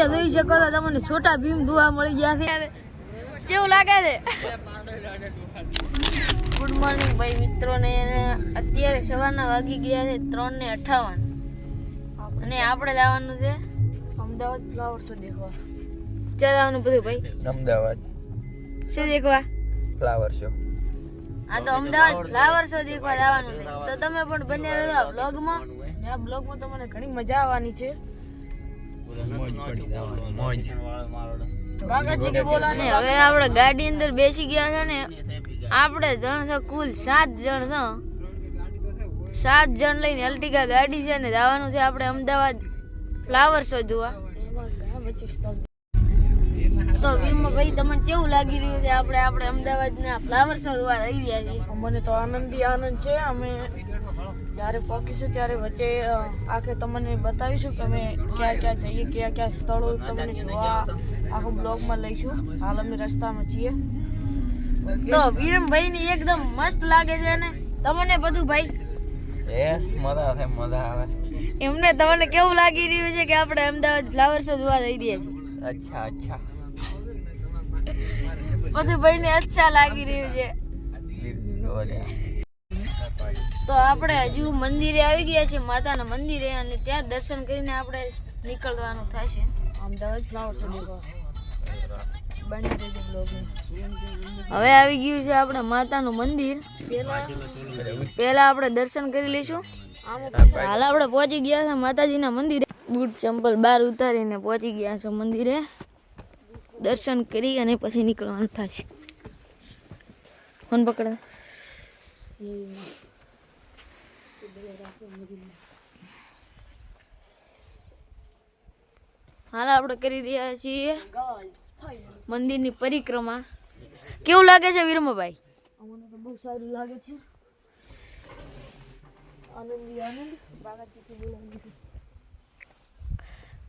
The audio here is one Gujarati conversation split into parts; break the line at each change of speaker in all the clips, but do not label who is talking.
અહીંયા જોઈ શકો છો તમને છોટા ભીમ જોવા મળી ગયા છે કેવું લાગે છે ગુડ મોર્નિંગ ભાઈ મિત્રોને અત્યારે સવારના વાગી ગયા છે 3:58 અને આપણે જવાનું છે અમદાવાદ ફ્લાવર શો દેખવા જવાનું બધું ભાઈ
અમદાવાદ
શું દેખવા
ફ્લાવર શો
આ તો અમદાવાદ ફ્લાવર શો દેખવા જવાનું છે તો તમે પણ બને રહો બ્લોગમાં આ બ્લોગમાં તમને ઘણી મજા આવવાની છે
મોજ
કાકાજી કે બોલાને હવે આપણે ગાડી અંદર બેસી ગયા છે ને આપણે જણ છે કુલ 7 જણ છે 7 જણ લઈને અલ્ટિકા ગાડી છે ને જવાનું છે આપણે અમદાવાદ ફ્લાવર શો જોવા તો વીરમાં ભાઈ તમને કેવું લાગી રહ્યું છે આપણે અમદાવાદના ફ્લાવર શો જોવા રહી રહ્યા છીએ
મને તો આનંદ છે અમે જ્યારે પહોંચીશું ત્યારે વચ્ચે આખે તમને બતાવીશું કે અમે ક્યાં જઈએ કયા સ્થળો તમને જોવા આખો બ્લોગમાં લઈશું હાલ અમે રસ્તામાં છીએ
તો વીરમભાઈ ની એકદમ મસ્ત લાગે છે ને તમને બધું ભાઈ
મજા આવે
એમને તમને કેવું લાગી રહ્યું છે કે આપણે અમદાવાદ ફ્લાવર શો જોવા જઈ રહ્યા છીએ
અચ્છા
બધું ભાઈ ને અચ્છા લાગી રહ્યું છે તો આપણે હજુ મંદિરે આવી ગયા છે માતાના મંદિરે અને ત્યાં દર્શન કરીને આપણે નીકળવાનું થશે
અમદાવાદ ફ્લાવર શો દેખવા બની રહેજો બ્લોગમાં
હવે આવી ગયું છે આપણે માતાનું મંદિર પહેલા આપણે દર્શન કરી લઈશું હાલ આપણે પહોંચી ગયા છે માતાજીના મંદિરે બૂટ ચંપલ બહાર ઉતારીને પહોંચી ગયા છે મંદિરે દર્શન કરી અને પછી નીકળવાનું થશે ફોન પકડ હાલ આપણે કરી રહ્યા છીએ મંદિરની પરિક્રમા કેવું લાગે છે વીરમભાઈ
અમને તો બહુ સારું લાગે છે આનંદ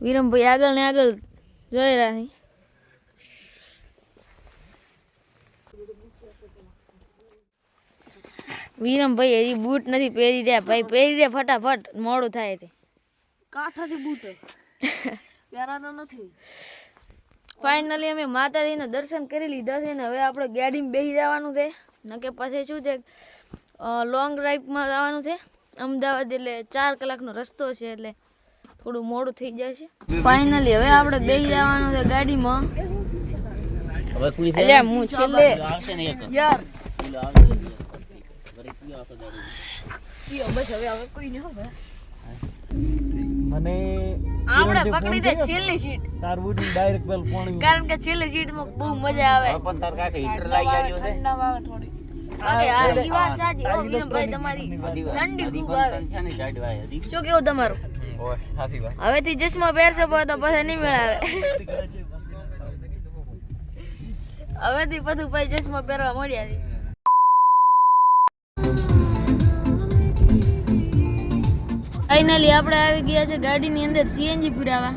વીરમભાઈ આગળ ને આગળ જોઈ રહ્યા છે વીરમભાઈ હજી બૂટ નથી પહેરી રહ્યા ભાઈ પહેરી રહ્યા ફટાફટ મોડું થાય તે
કાંઠાથી બૂટ પહેરાના નથી
ફાઇનલી અમે માતાજીના દર્શન કરી લીધા છે ને હવે આપણે ગાડીમાં બેસી જવાનું છે નકે પછી શું છે લોંગ ડ્રાઈવમાં જવાનું છે અમદાવાદ એટલે 4 કલાકનો રસ્તો છે એટલે થોડું મોડું થઈ જાય છે ફાઇનલી હવે આપણે બેસી જવાનું છે ગાડીમાં અલ્યા હું છેલ્લે
યાર બસ હવે કોઈ નહીં હવે
મને
આપણે પકડી દે છેલ્લી સીટ
તાર ઉડી ડાયરેક્ટ પેલ પાણી
કારણ કે છેલ્લી સીટમાં બહુ મજા આવે
પણ તાર કાકે હીટર લાગી આવ્યો છે
ઠંડા આવે થોડી
અરે આ ઈ વાત સાચી હો વીરમભાઈ તમારી ઠંડી ખૂબ આવે શું કેવું તમારું
ઓય સાચી વાત
હવેથી ચશ્મા પહેરશો તો પછી નહીં મેળાવે હવેથી બધું ભાઈ ચશ્મા પહેરવા મળ્યા છે ફાઇનલી આપણે આવી ગયા છે ગાડીની અંદર સીએનજી પુરાવા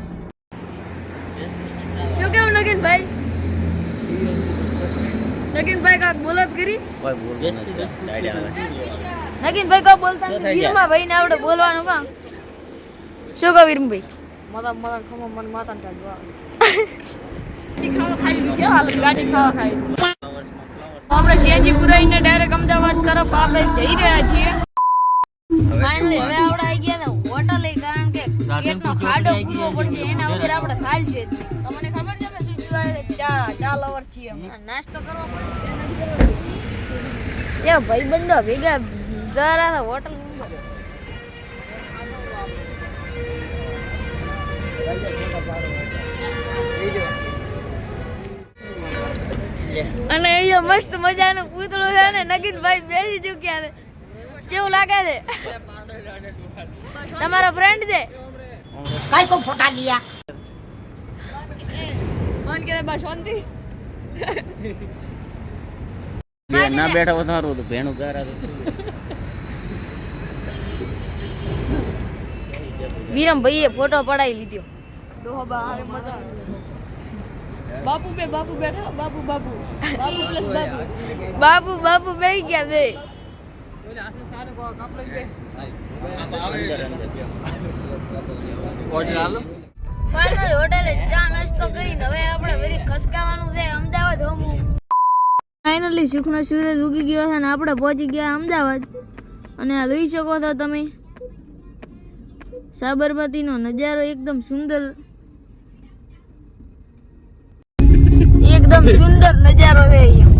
શું કેવું નગીનભાઈ કાક બોલત કરી નગીનભાઈ કાક બોલતા વીરમાં ભાઈને આપણે બોલવાનું કામ શું કહો વીરમભાઈ
માતા ખમો મન માતા ટાડવા
ગાડી ખાવા ખાઈ આપણે સીએનજી પુરાઈને ડાયરેક્ટ અમદાવાદ તરફ આપણે જઈ રહ્યા છીએ ફાઇનલી હવે આપણે આવી ગયા ને હોટલ કારણ કે પેટનો ખાડો પૂરવો પડશે એના વગર આપણે ખાલ છે તમને ખબર છે અમે શું પીવા ચા લવર છીએ નાસ્તો કરવો પડે એ ભાઈબંધો ભેગા જરા હોટલ અને અહીંયા મસ્ત મજાનું પૂતળું છે ને નગીનભાઈ બેસી ચૂક્યા છે કેવું લાગે છે તમારો ફ્રેન્ડ છે
કાઈ કો ફોટા लिया મન કે બસ શાંતિ
ના બેઠા વધારો તો ભેણું ગારા
વીરમભાઈએ ફોટો પડાવી લીધો
ડોહા હારે મજા બાપુ બેઠા બાપુ પ્લસ
બાપુ બેહી ગયા બે ફાઇનલ હોટેલે ચા ફાઇનલી સુખનો સૂરજ ઉગી ગયો છે અને આપણે પહોંચી ગયા અમદાવાદ. અને આ જોઈ શકો છો તમે સાબરમતીનો નજારો એકદમ સુંદર નજારો છે અહીંયા.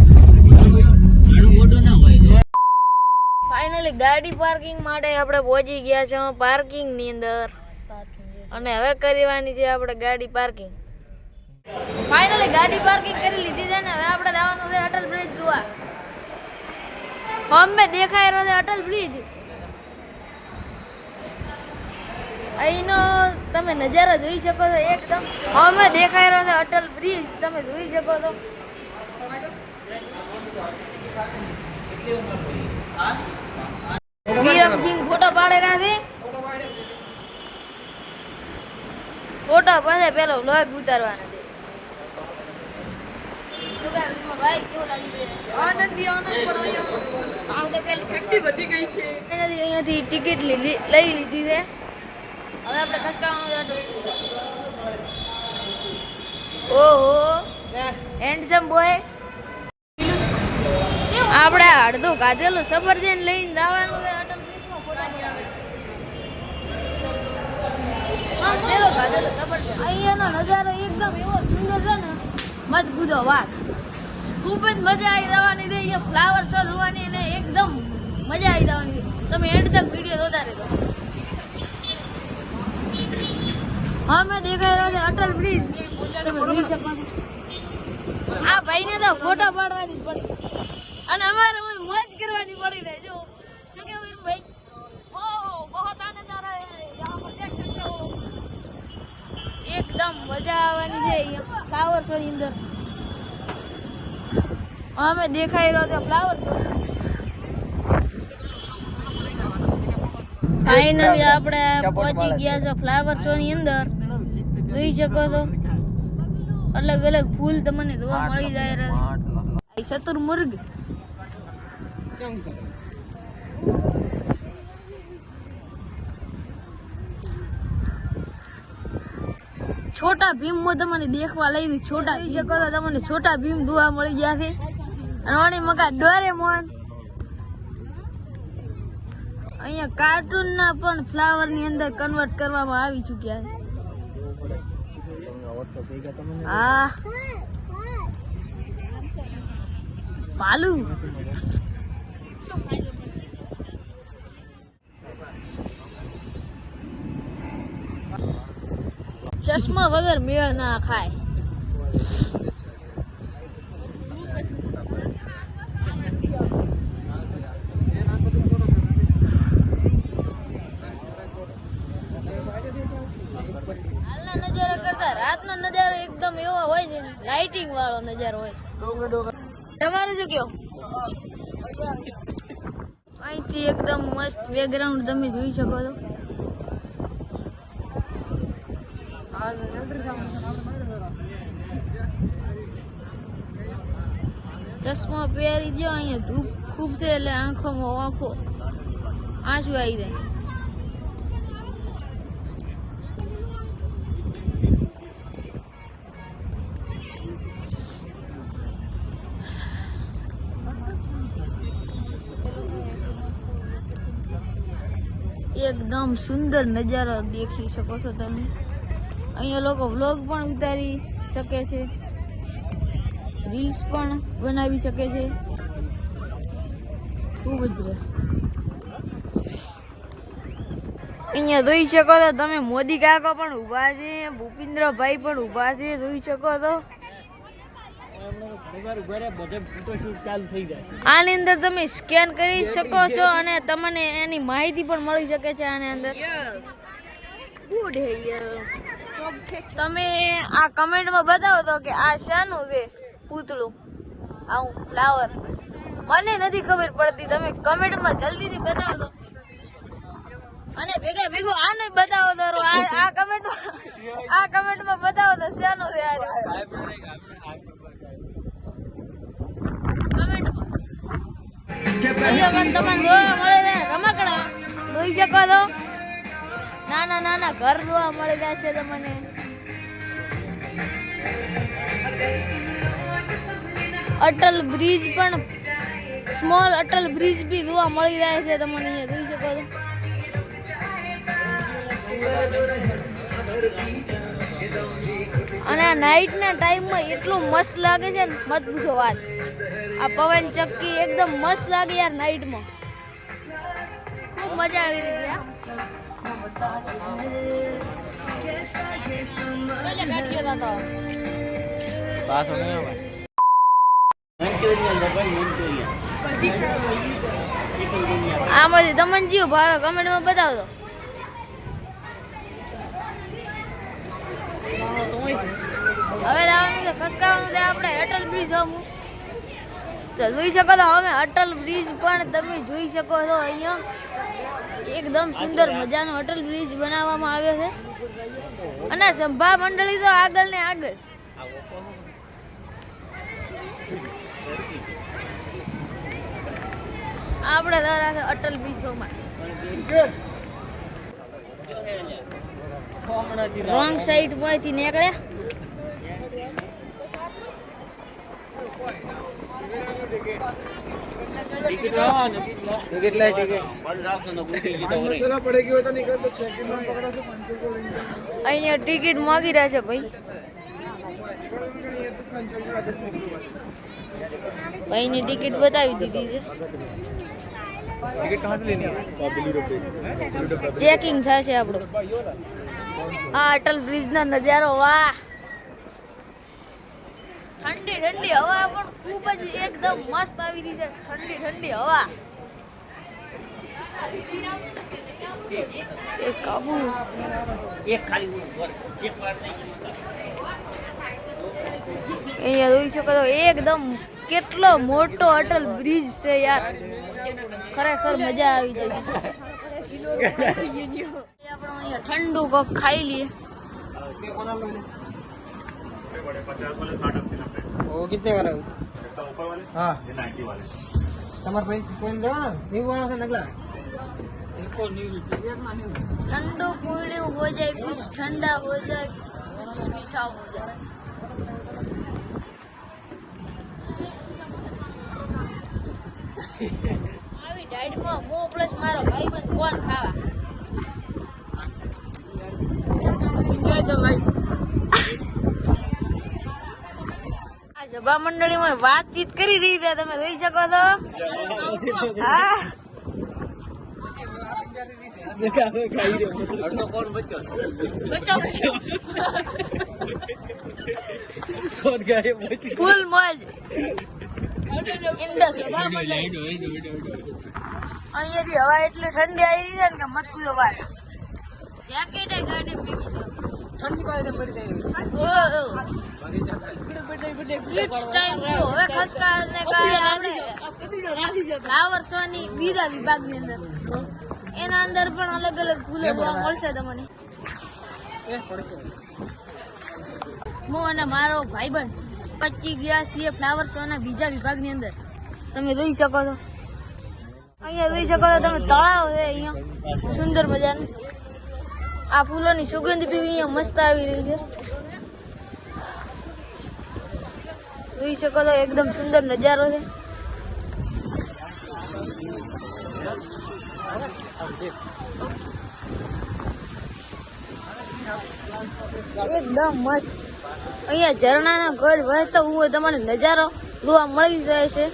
ફાઇનલી ગાડી પાર્કિંગ માટે આપણે પહોંચી ગયા છે પાર્કિંગ ની અંદર અને હવે કરવાની છે આપણે ગાડી પાર્કિંગ. ફાઇનલી ગાડી પાર્કિંગ કરી લીધી છે ને હવે આપણે જવાનું છે અટલ બ્રિજ જોવા. અમે દેખાઈ રહ્યો છે અટલ બ્રિજ. અહીંનો તમે નજારો જોઈ શકો છો એકદમ અમે દેખાઈ રહ્યો છે અટલ બ્રિજ તમે જોઈ શકો છો. વિરમસિંહ ફોટો પાડે નથી ફોટો પાસે પેલો વ્લોગ ઉતારવાનો છે. શું કહે ભાઈ કેવું લાગ્યું છે? અહીંયાથી ટિકિટ લઈ લીધી છે. હવે આપણે ખસકાવાનું છે. ઓહો હેન્ડસમ બોય. આપણે અડધો કાઢેલો સફરજન લઈને જવાનું છે અટલ બ્રિજમાં ફોટા પાડવાનો. કાઢેલો સફરજન. અહીંયાનો નજારો એકદમ એવો સુંદર છે ને મત પૂછો વાત. ખૂબ જ મજા આવી જવાની છે. અહીંયા ફ્લાવર શો જોવાની અને એકદમ મજા આવી જવાની છે. તમે એન્ડ તક વિડીયો જોતા રહેજો. હા મેં દેખાઈ રહ્યો છે અટલ બ્રિજ તમે જોઈ શકો છો. આ ભાઈને તો ફોટો પાડવાની પડી અને અમારે મોજ કરવાની પડી ને. જો શું કેવું ભાઈ? ઓહ બહોત આનંદ આ રહા હે યહાં પર દેખ સકતે હો. એકદમ મજા આવવાની છે અહીંયા ફ્લાવર શો ની અંદર. અમે દેખાઈ રહ્યો છે ફ્લાવર શો. ફાઇનલી આપણે પહોંચી ગયા છે ફ્લાવર શો ની અંદર. જોઈ શકો છો અલગ અલગ ફૂલ તમને જોવા મળી જાય છે. શતુરમુર્ગ છોટા ભીમ તમને દેખવા લઈ દીધું. છોટા જોઈ શકો છો તમને છોટા ભીમ જોવા મળી ગયા છે. અને મકા ડોરેમોન. અહીંયા કાર્ટૂન ના પણ ફ્લાવર ની અંદર કન્વર્ટ કરવામાં આવી ચુક્યા છે. હા પાલુ ચશ્મા વગર મેળ ના ખાય. હાલના નજારા કરતા રાતનો નજારો એકદમ એવો હોય છે લાઇટિંગ વાળો નજારો હોય છે. તમારું શું કયો? અહીંથી એકદમ મસ્ત બેકગ્રાઉન્ડ તમે જોઈ શકો છો. ચશ્મા પહેરી જો અહીંયા ધૂપ ખૂબ છે એટલે આંખોમાં આંસુ આવી જાય. એકદમ સુંદર નજારો દેખી શકો છો તમે. અહીંયા લોકો વ્લોગ પણ ઉતારી શકે છે, રીલ્સ પણ બનાવી શકે છે. ખૂબ જ અહીંયા જોઈ શકો છો તમે મોદી કાકા પણ ઊભા છે, ભૂપેન્દ્રભાઈ પણ ઊભા છે. જોઈ શકો છો આની અંદર તમે સ્કેન કરી શકો છો અને તમને એની માહિતી પણ મળી શકે છે આની અંદર. તમે આ કમેન્ટમાં બતાવો તો કે આ શાનું છે પૂતળું, આવું ફ્લાવર. મને નથી ખબર પડતી, તમે કમેન્ટમાં જલ્દીથી બતાવો તો. અને ભેગા ભેગું આને બતાવો તો આ કમેન્ટમાં બતાવો તો શાનું છે આ કમેન્ટમાં. તમને જોવા મળે છે રમકડા, જોઈ શકો છો નાના નાના ઘર જોવા મળી જશે તમને. અટલ બ્રિજ પણ સ્મોલ અટલ બ્રિજ બી જોવા મળી રહ્યા છે. તમને અહીંયા જોઈ શકો છો. અને આ નાઇટના ટાઈમમાં એટલું મસ્ત લાગે છે ને મત પૂછો વાત. આ પવન ચક્કી એકદમ મસ્ત લાગે યાર નાઇટમાં. ખૂબ મજા આવી રહી છે.
પાછો નહીં આવે. મંચુરિયન તો ભાઈ મંચુરિયન.
આમાંથી તમને જીવ ભાવે કમેન્ટમાં બતાવજો. હવે જવાનું છે ખસકાવાનું છે આપણે અટલ બ્રિજ. તો જોઈ શકો છો અમે અટલ બ્રિજ પણ તમે જોઈ શકો છો. અહીંયા એકદમ સુંદર મજાનો અટલ બ્રિજ બનાવવામાં આવ્યો છે. અને સભા મંડળી તો આગળ ને આગળ. આપણે દ્વારા છે અટલ બ્રિજોમાં. રોંગ સાઈડ માંથી નીકળ્યા.
કેટલા ટિકિટ
અહીંયા ટિકિટ માંગી રહ્યા છે ભાઈ. ભાઈની ટિકિટ બતાવી દીધી છે. ચેકિંગ થશે આપણું. આ અટલ બ્રિજ નો નજારો વાહ. ઠંડી ઠંડી હવા પણ ખૂબ જ એકદમ મસ્ત આવી રહી છે. ઠંડી ઠંડી હવા. એક કાબુ
એક ખાલી એક વાર
અહીંયા જોઈ શકો છો. એકદમ કેટલો મોટો અટલ બ્રિજ છે યાર. ખરેખર મજા આવી જાય છે. આપણે અહીંયા ઠંડુ કોક ખાઈ લઈએ.
वो कितने वाला है? हाँ તમારે ભાઈ કોઈ લેવાના ન્યુ વાળા છે નગલા इनको न्यू
ठंडो पीने हो जाए कुछ ठंडा हो जाए कुछ मीठा हो जाए. આવી ડાયટમાં મો પ્લસ મારો ભાઈબંધ કોણ ખાવા.
Enjoy the life.
આ સભા મંડળીમાં વાતચીત કરી રહી છે તમે જોઈ શકો છો. હા
અડધો કોણ બચ્યો
ફૂલ મોજ ઇન ધ સભા મંડળી. અહીંયાથી હવા એટલી ઠંડી આવી રહી છે ને કે મત પૂછો વાત. જેકેટ ગાડી ભેગી છે.
ઠંડી પાસે મરી જાય
ઇટ્સ ટાઈમ ટુ હવે ખસકાને કારણે આપણે ફ્લાવર શો ની બીજા વિભાગની અંદર એના અંદર પણ અલગ અલગ ફૂલો જોવા મળશે તમને. હું અને મારો ભાઈબંધ પચી ગયા છીએ ફ્લાવર શો ના બીજા વિભાગની અંદર. તમે જોઈ શકો છો. અહીંયા જોઈ શકો છો તમે તળાવ છે અહીંયા સુંદર મજાનું. આ ફૂલોની સુગંધ બી અહીંયા મસ્ત આવી રહી છે. જોઈ શકો છો એકદમ સુંદર નજારો છે. એકદમ મસ્ત. અહીંયા ઝરણાનો ગઢ વહેતો હોય તમને નજારો જોવા મળી જાય છે.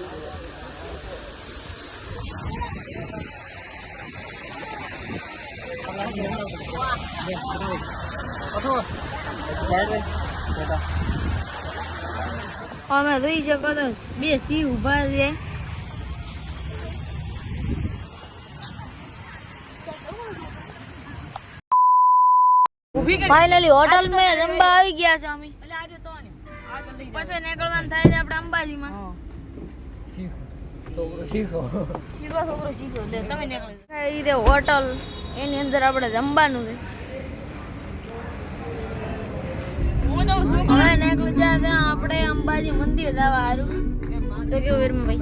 અમે જોઈ શકો છો બે સિંહ ઉભા છે. ફાઇનલી હોટલ મેં જમવા આવી ગયા છે અમે. પછી નીકળવાનું થાય છે આપણે અંબાજીમાં. શીખો છોકરો શીખો એટલે તમે નીકળો. હોટલ એની અંદર આપણે જમવાનું છે. હવે નીકળી જાય ત્યાં આપણે અંબાજી મંદિર જવા સારું. તો કેવું વીરમભાઈ?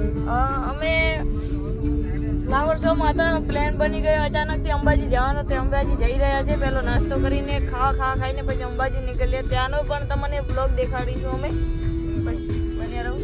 અમે ફ્લાવર શો માં હતા. પ્લાન બની ગયો અચાનકથી અંબાજી જવાનો. તે અંબાજી જઈ રહ્યા છે. પહેલો નાસ્તો કરીને ખાઈને પછી અંબાજી નીકળ્યા. ત્યાંનો પણ તમને બ્લોગ દેખાડીશું અમે. બસ બન્યા રહો.